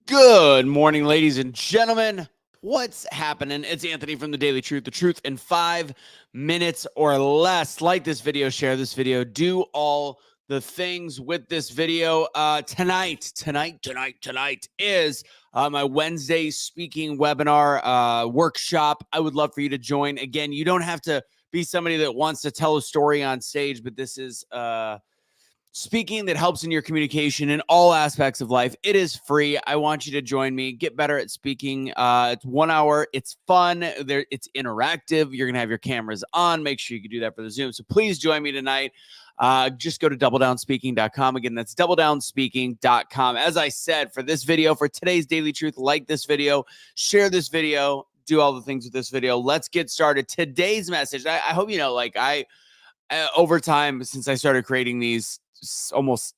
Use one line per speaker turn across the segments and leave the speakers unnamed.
Good morning, ladies and gentlemen. What's happening? It's Anthony from The Daily Truth, the truth in 5 minutes or less. Like this video, share this video, do all the things with this video. Tonight is my Wednesday speaking webinar workshop. I would love for you to join. Again, you don't have to be somebody that wants to tell a story on stage, but this is speaking that helps in your communication in all aspects of life. It is free. I want you to join me. Get better at speaking. It's 1 hour. It's fun. It's interactive. You're going to have your cameras on. Make sure you can do that for the Zoom. So please join me tonight. Just go to doubledownspeaking.com. Again, that's doubledownspeaking.com. As I said, for this video, for today's Daily Truth, like this video, share this video, do all the things with this video. Let's get started. Today's message, I hope you know, over time, since I started creating these almost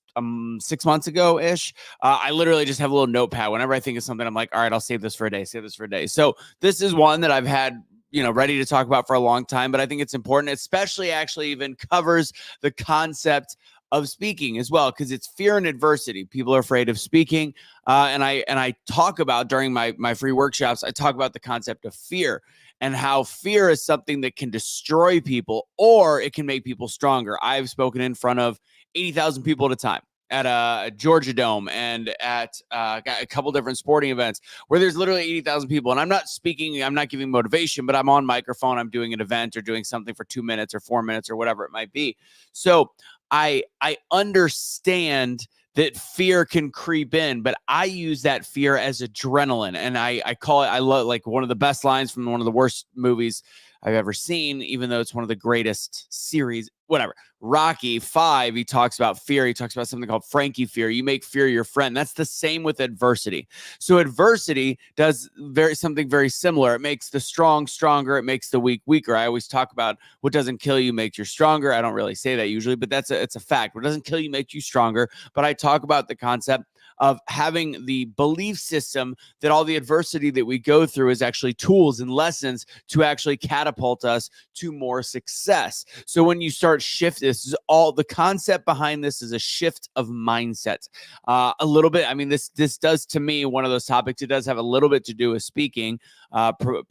6 months ago-ish, I literally just have a little notepad. Whenever I think of something, I'm like, all right, I'll save this for a day, save this for a day. So this is one that I've had, ready to talk about for a long time, but I think it's important, especially actually even covers the concept of speaking as well, because it's fear and adversity. People are afraid of speaking. And I talk about during my free workshops, I talk about the concept of fear and how fear is something that can destroy people or it can make people stronger. I've spoken in front of 80,000 people at a time at a Georgia Dome and at a couple different sporting events where there's literally 80,000 people. And I'm not speaking, I'm not giving motivation, but I'm on microphone, I'm doing an event or doing something for 2 minutes or 4 minutes or whatever it might be. So I understand that fear can creep in, but I use that fear as adrenaline. And I call it, I love, like, one of the best lines from one of the worst movies I've ever seen, even though it's one of the greatest series, whatever. Rocky 5, he talks about fear. He talks about something called Frankie fear. You make fear your friend. That's the same with adversity. So adversity does something very similar. It makes the strong stronger. It makes the weak weaker. I always talk about what doesn't kill you makes you stronger. I don't really say that usually, but it's a fact. What doesn't kill you makes you stronger. But I talk about the concept of having the belief system that all the adversity that we go through is actually tools and lessons to actually catapult us to more success. So when you start shifting, this is all the concept behind this is a shift of mindset. A little bit, I mean, this does to me, one of those topics, it does have a little bit to do with speaking,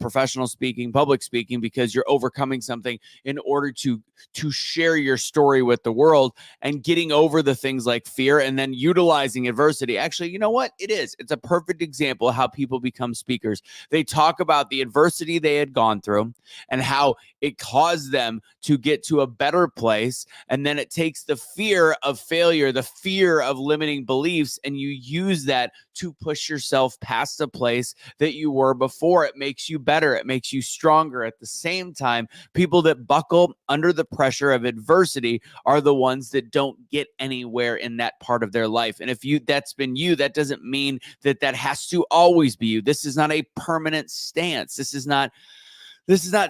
professional speaking, public speaking, because you're overcoming something in order to share your story with the world and getting over the things like fear and then utilizing adversity. Actually, you know what? It's a perfect example of how people become speakers. They talk about the adversity they had gone through and how it caused them to get to a better place. And then it takes the fear of failure, the fear of limiting beliefs, and you use that to push yourself past a place that you were before. It makes you better. It makes you stronger. At the same time, people that buckle under the pressure of adversity are the ones that don't get anywhere in that part of their life. And if that's been you, that doesn't mean that has to always be you. This is not a permanent stance. This is not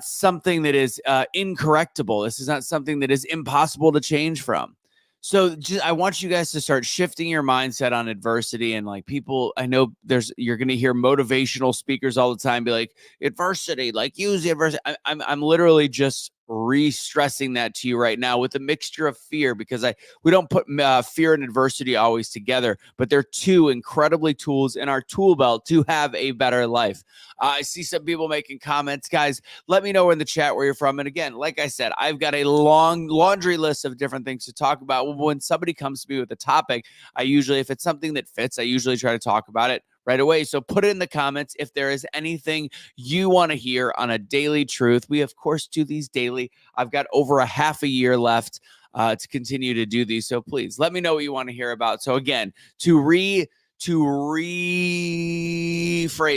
something that is incorrectable. This is not something that is impossible to change from. So I want you guys to start shifting your mindset on adversity. And like people, I know you're going to hear motivational speakers all the time be like, adversity, like use the adversity. I'm literally just re-stressing that to you right now with a mixture of fear, because we don't put fear and adversity always together, but they're two incredibly tools in our tool belt to have a better life. I see some people making comments. Guys, let me know in the chat where you're from. And again, like I said, I've got a long laundry list of different things to talk about. When somebody comes to me with a topic, if it's something that fits, I usually try to talk about it right away. So put it in the comments if there is anything you want to hear on a Daily Truth. We, of course, do these daily. I've got over a half a year left to continue to do these. So please let me know what you want to hear about. So again, to rephrase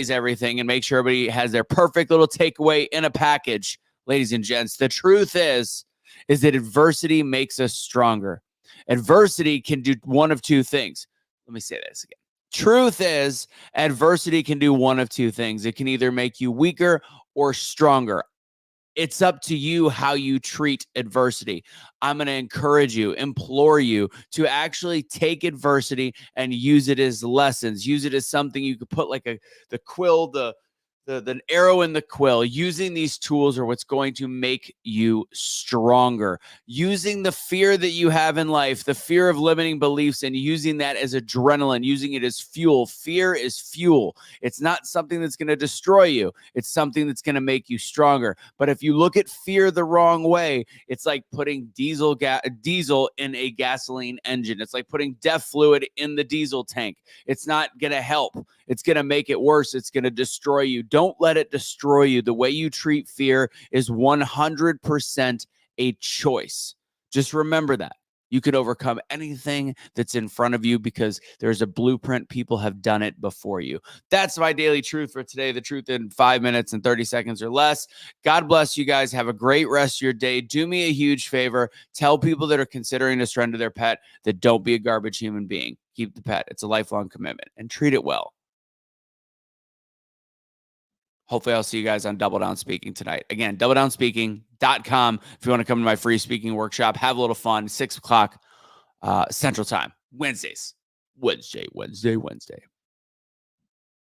everything and make sure everybody has their perfect little takeaway in a package, ladies and gents, the truth is that adversity makes us stronger. Adversity can do one of two things. Let me say this again. Truth is, adversity can do one of two things. It can either make you weaker or stronger. It's up to you how you treat adversity. I'm going to encourage you, implore you to actually take adversity and use it as lessons. Use it as something you could put like the quill, the the arrow in the quill. Using these tools are what's going to make you stronger. Using the fear that you have in life, the fear of limiting beliefs, and using that as adrenaline, using it as fuel. Fear is fuel. It's not something that's going to destroy you. It's something that's going to make you stronger. But if you look at fear the wrong way, it's like putting diesel in a gasoline engine. It's like putting death fluid in the diesel tank. It's not going to help. It's going to make it worse. It's going to destroy you. Don't let it destroy you. The way you treat fear is 100% a choice. Just remember that. You can overcome anything that's in front of you because there's a blueprint. People have done it before you. That's my daily truth for today. The truth in 5 minutes and 30 seconds or less. God bless you guys. Have a great rest of your day. Do me a huge favor. Tell people that are considering to surrender their pet that don't be a garbage human being. Keep the pet. It's a lifelong commitment and treat it well. Hopefully, I'll see you guys on Double Down Speaking tonight. Again, doubledownspeaking.com. If you want to come to my free speaking workshop, have a little fun, 6 o'clock Central Time, Wednesdays. Wednesday.